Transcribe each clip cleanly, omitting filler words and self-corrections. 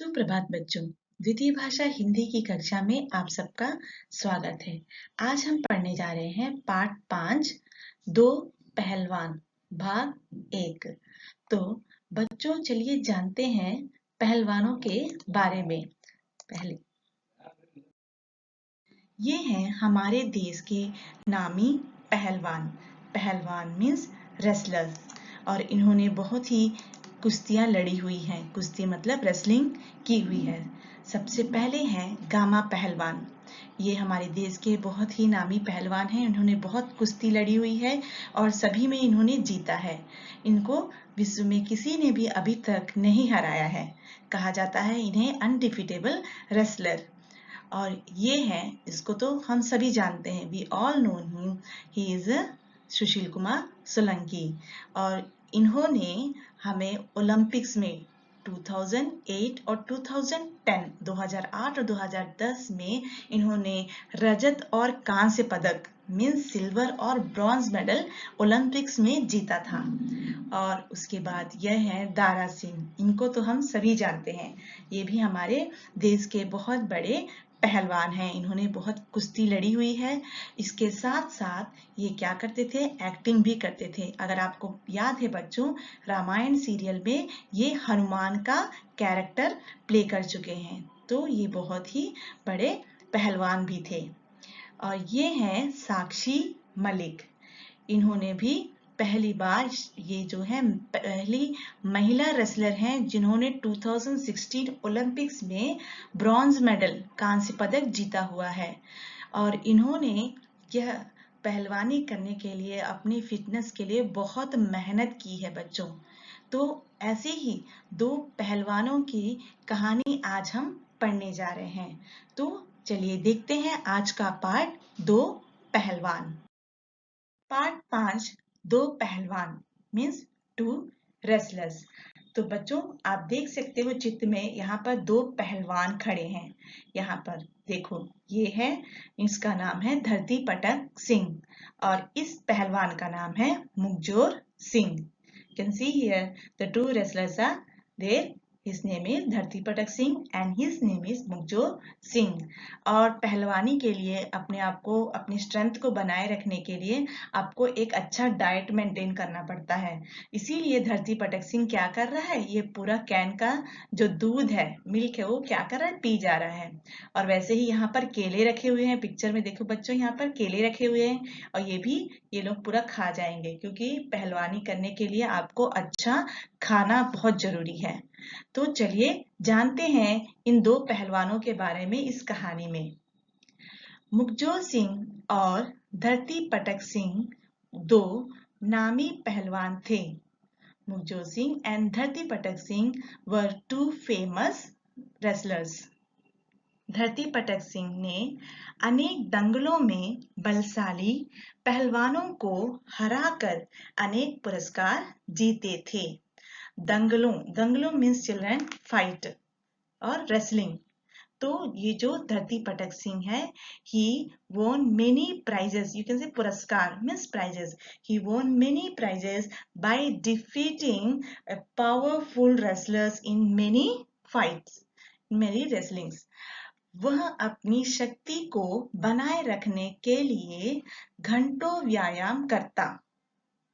सुप्रभात बच्चों। द्वितीय भाषा हिंदी की कक्षा में आप सबका स्वागत है। आज हम पढ़ने जा रहे हैं पाठ 5 दो पहलवान भाग 1। तो बच्चों चलिए जानते हैं पहलवानों के बारे में। पहले ये हैं हमारे देश के नामी पहलवान। पहलवान मीन्स रेसलर्स, और इन्होंने बहुत ही कुश्तियाँ लड़ी हुई हैं। कुश्ती मतलब रेसलिंग की हुई है। सबसे पहले हैं गामा पहलवान। ये हमारे देश के बहुत ही नामी पहलवान हैं। इन्होंने बहुत कुश्ती लड़ी हुई है और सभी में इन्होंने जीता है। इनको विश्व में किसी ने भी अभी तक नहीं हराया है। कहा जाता है इन्हें अनडिफिटेबल रेसलर। और ये हैं, इसको तो हम सभी जानते हैं, we all know him, he is Sushil Kumar Solanki. और इन्होंने हमें ओलंपिक्स में 2008 और 2008 और 2010 में इन्होंने रजत और कांस्य पदक मीन्स सिल्वर और ब्रॉन्ज मेडल ओलंपिक्स में जीता था। और उसके बाद यह है दारा सिंह। इनको तो हम सभी जानते हैं। ये भी हमारे देश के बहुत बड़े पहलवान हैं। इन्होंने बहुत कुश्ती लड़ी हुई है। इसके साथ साथ ये क्या करते थे, एक्टिंग भी करते थे। अगर आपको याद है बच्चों, रामायण सीरियल में ये हनुमान का कैरेक्टर प्ले कर चुके हैं। तो ये बहुत ही बड़े पहलवान भी थे। और ये हैं साक्षी मलिक। इन्होंने भी पहली बार, ये जो है पहली महिला रेसलर हैं जिन्होंने 2016 ओलंपिक्स में ब्रॉन्ज मेडल कांस्य पदक जीता हुआ है। और इन्होंने यह पहलवानी करने के लिए, अपनी फिटनेस के लिए बहुत मेहनत की है बच्चों। तो ऐसे ही दो पहलवानों की कहानी आज हम पढ़ने जा रहे हैं। तो चलिए देखते हैं आज का पाठ दो पहलवान। पार्ट 5 दो पहलवान मीन्स टू रेसलर्स। तो बच्चों आप देख सकते हो चित्र में, यहाँ पर दो पहलवान खड़े हैं। यहाँ पर देखो, ये है, इसका नाम है धरती पटक सिंह और इस पहलवान का नाम है Mukhjor Singh. Can see here the two wrestlers are there. His name is धरती पटक Singh and his name is मुखजोर Singh. और पहलवानी के लिए अपने आप को, अपनी स्ट्रेंथ को बनाए रखने के लिए आपको एक अच्छा डाइट मेंटेन करना पड़ता है। इसीलिए धरती पटक सिंह क्या कर रहा है, ये पूरा कैन का जो दूध है, मिल्क है, वो क्या कर रहा है, पी जा रहा है। और वैसे ही यहाँ पर केले रखे हुए हैं। पिक्चर में देखो बच्चों, यहाँ पर केले रखे हुए हैं और ये लोग पूरा खा जाएंगे, क्योंकि पहलवानी करने के लिए आपको अच्छा खाना बहुत जरूरी है। तो चलिए जानते हैं इन दो पहलवानों के बारे में इस कहानी में। मुखजोर सिंह और धरती पटक सिंह दो नामी पहलवान थे। मुखजोर सिंह एंड धरती पटक सिंह वर टू फेमस रेसलर्स। धरती पटक सिंह ने अनेक दंगलों में बलशाली पहलवानों को हराकर अनेक पुरस्कार जीते थे। दंगलों मीन्स चिल्ड्रन फाइट और रेसलिंग। तो ये जो धरती पटक सिंह है, he won many prizes, you can say पुरस्कार means prizes, he won many prizes by defeating powerful wrestlers in many fights, many wrestlings। वह अपनी शक्ति को बनाए रखने के लिए घंटों व्यायाम करता।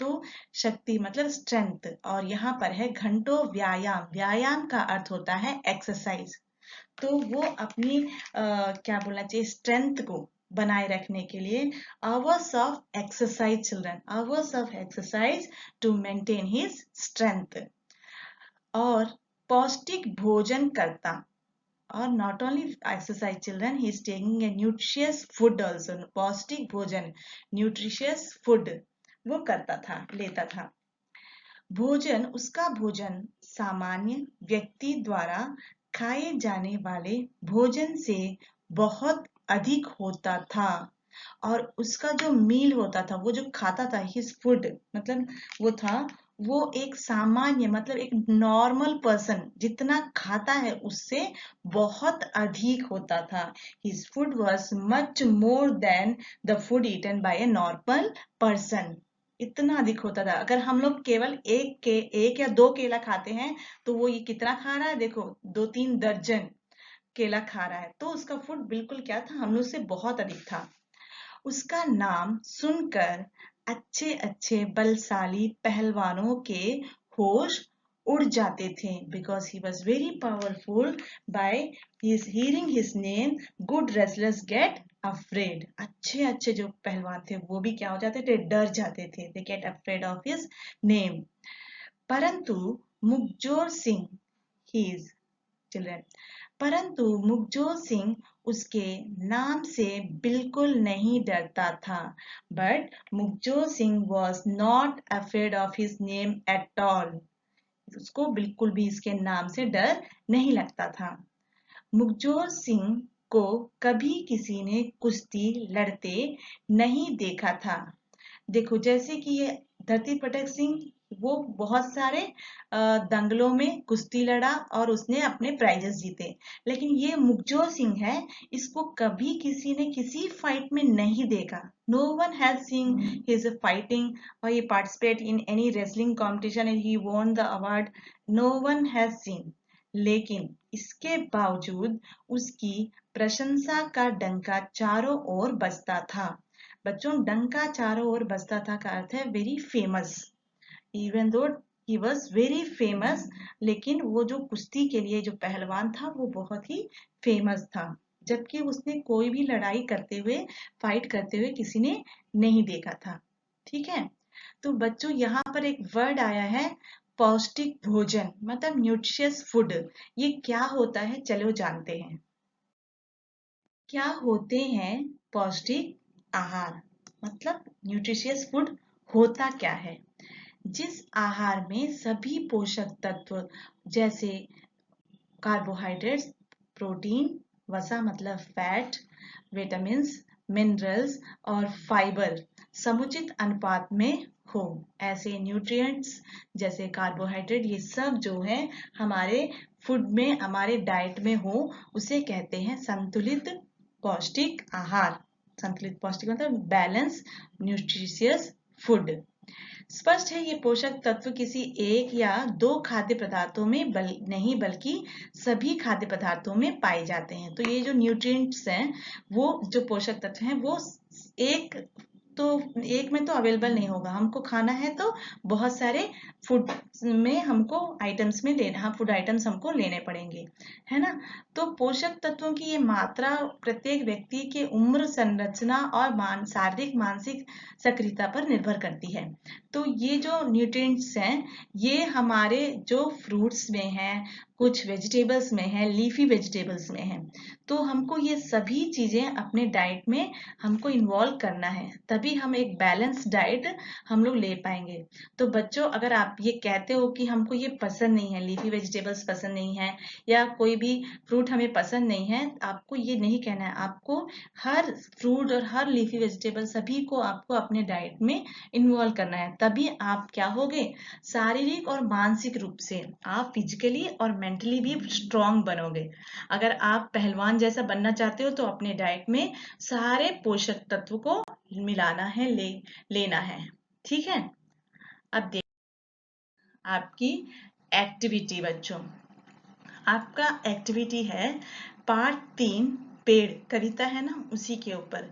तो शक्ति मतलब स्ट्रेंथ, और यहाँ पर है घंटों व्यायाम। व्यायाम का अर्थ होता है एक्सरसाइज। तो वो अपनी क्या बोलना चाहिए, स्ट्रेंथ को बनाए रखने के लिए hours of exercise, children, hours of exercise to maintain his strength. और पौष्टिक भोजन करता। और not only exercise children, he is taking a nutritious food also. पौष्टिक भोजन, न्यूट्रिशियस फूड वो करता था, लेता था। भोजन, उसका भोजन सामान्य व्यक्ति द्वारा खाए जाने वाले भोजन से बहुत अधिक होता था। और उसका जो मील होता था, वो जो खाता था, हिज फूड मतलब वो था, वो एक सामान्य मतलब एक नॉर्मल पर्सन जितना खाता है उससे बहुत अधिक होता था। His food was much more than the food eaten by a normal person. इतना अधिक होता था। अगर हम लोग केवल एक या दो केला खाते हैं तो वो ये कितना खा रहा है, देखो 2-3 दर्जन केला खा रहा है। तो उसका फूड बिल्कुल क्या था, हम लोग से बहुत अधिक था। उसका नाम सुनकर अच्छे अच्छे बलशाली पहलवानों के होश उड़ जाते थे, because he was very powerful. By his hearing his name, good wrestlers get afraid. अच्छे अच्छे जो पहलवान थे वो भी क्या हो जाते थे, डर जाते थे। they get afraid of his name. परंतु मुखजोर सिंह, his children, परंतु मुखजोर सिंह उसके नाम से बिल्कुल नहीं डरता था। But Mukhjor Singh was not afraid of his name at all. उसको बिल्कुल भी इसके नाम से डर नहीं लगता था। मुखजोर सिंह को कभी किसी ने कुश्ती लड़ते नहीं देखा था। देखो जैसे कि ये धरती पटक सिंह, वो बहुत सारे दंगलों में कुश्ती लड़ा और उसने अपने प्राइजेस जीते, लेकिन ये मुखजोर सिंह है, इसको कभी किसी ने किसी फाइट में नहीं देखा। No one has seen his fighting और he participate in any wrestling competition and he won the award. No one has seen. लेकिन इसके बावजूद उसकी प्रशंसा का डंका चारों ओर बजता था। बच्चों, डंका चारों ओर बजता था का अर्थ है very famous. Even though he was very famous, लेकिन वो जो कुश्ती के लिए जो पहलवान था वो बहुत ही फेमस था, जबकि उसने कोई भी लड़ाई करते हुए, फाइट करते हुए किसी ने नहीं देखा था। ठीक है, तो बच्चों यहाँ पर एक वर्ड आया है पौष्टिक भोजन, मतलब न्यूट्रिशियस फूड। ये क्या होता है, चलो जानते हैं। क्या होते हैं पौष्टिक आहार, मतलब न्यूट्रिशियस फूड होता क्या है? जिस आहार में सभी पोषक तत्व जैसे कार्बोहाइड्रेट्स, प्रोटीन, वसा मतलब फैट, विटामिन्स, मिनरल्स और फाइबर समुचित अनुपात में हो। ऐसे न्यूट्रिएंट्स जैसे कार्बोहाइड्रेट, ये सब जो है हमारे फूड में, हमारे डाइट में हो, उसे कहते हैं संतुलित पौष्टिक आहार। संतुलित पौष्टिक मतलब बैलेंस न्यूट्रिशियस फूड। स्पष्ट है ये पोषक तत्व किसी एक या दो खाद्य पदार्थों में नहीं बल्कि सभी खाद्य पदार्थों में पाए जाते हैं। तो ये जो न्यूट्रिएंट्स हैं, वो जो पोषक तत्व हैं, वो एक में तो अवेलेबल नहीं होगा। हमको खाना है तो बहुत सारे फूड में हमको आइटम्स में लेना, फूड आइटम्स हमको लेने पड़ेंगे, है ना। तो पोषक तत्वों की ये मात्रा प्रत्येक व्यक्ति के उम्र, संरचना और शारीरिक मानसिक सक्रियता पर निर्भर करती है। तो ये जो न्यूट्रिएंट्स हैं, ये हमारे जो फ्रूट्स में हैं, कुछ वेजिटेबल्स में है, लीफी वेजिटेबल्स में है। तो हमको ये सभी चीजें अपने डाइट में हमको इन्वॉल्व करना है, तभी हम एक बैलेंस डाइट हम लोग ले पाएंगे। तो बच्चों, अगर आप ये कहते हो कि हमको ये पसंद नहीं है, लीफी वेजिटेबल्स पसंद नहीं है या कोई भी फ्रूट हमें पसंद नहीं है, आपको ये नहीं कहना है। आपको हर फ्रूट और हर लीफी वेजिटेबल सभी को आपको अपने डाइट में इन्वॉल्व करना है, तभी आप क्या होगे, शारीरिक और मानसिक रूप से आप फिजिकली और मेंटली भी स्ट्रांग बनोगे। अगर आप पहलवान जैसा बनना चाहते हो तो अपने डाइट में सारे पोषक तत्व को मिलाना है, लेना है। ठीक है, अब देख आपकी एक्टिविटी। बच्चों, आपका एक्टिविटी है पार्ट 3, पेड़, कविता है ना, उसी के ऊपर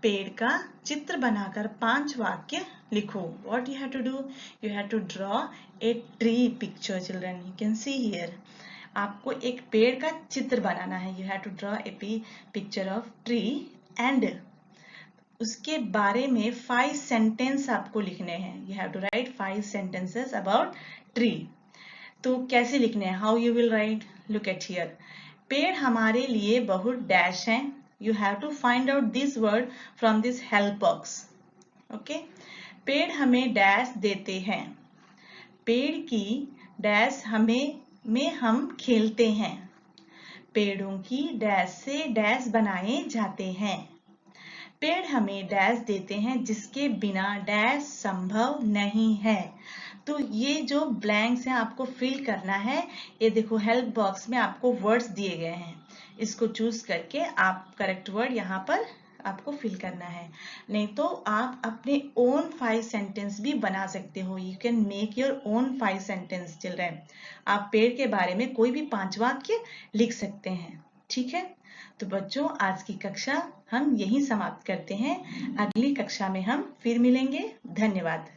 पेड़ का चित्र बनाकर 5 वाक्य लिखो। What you have to do? You have to draw a tree picture, children. You can see here. आपको एक पेड़ का चित्र बनाना है। You have to draw a picture of tree and उसके बारे में 5 सेंटेंस आपको लिखने हैं। You have to write 5 sentences about tree. तो कैसे लिखने हैं? How you will write? Look at here. पेड़ हमारे लिए बहुत डैश हैं। You have to find out this word from this help box. Okay? पेड़ हमें डैश देते हैं। पेड़ की डैश में हम खेलते हैं। पेड़ों की डैश से डैश बनाए जाते हैं। पेड़ हमें डैश देते हैं जिसके बिना डैश संभव नहीं है। तो ये जो ब्लैंक्स हैं आपको फिल करना है। ये देखो हेल्प बॉक्स में आपको वर्ड्स दिए गए हैं, इसको चूज करके आप करेक्ट वर्ड यहाँ पर आपको फिल करना है। नहीं तो आप अपने ओन 5 सेंटेंस भी बना सकते हो। You can make your own 5 sentence children. आप पेड़ के बारे में कोई भी 5 वाक्य लिख सकते हैं। ठीक है, तो बच्चों आज की कक्षा हम यहीं समाप्त करते हैं। अगली कक्षा में हम फिर मिलेंगे। धन्यवाद।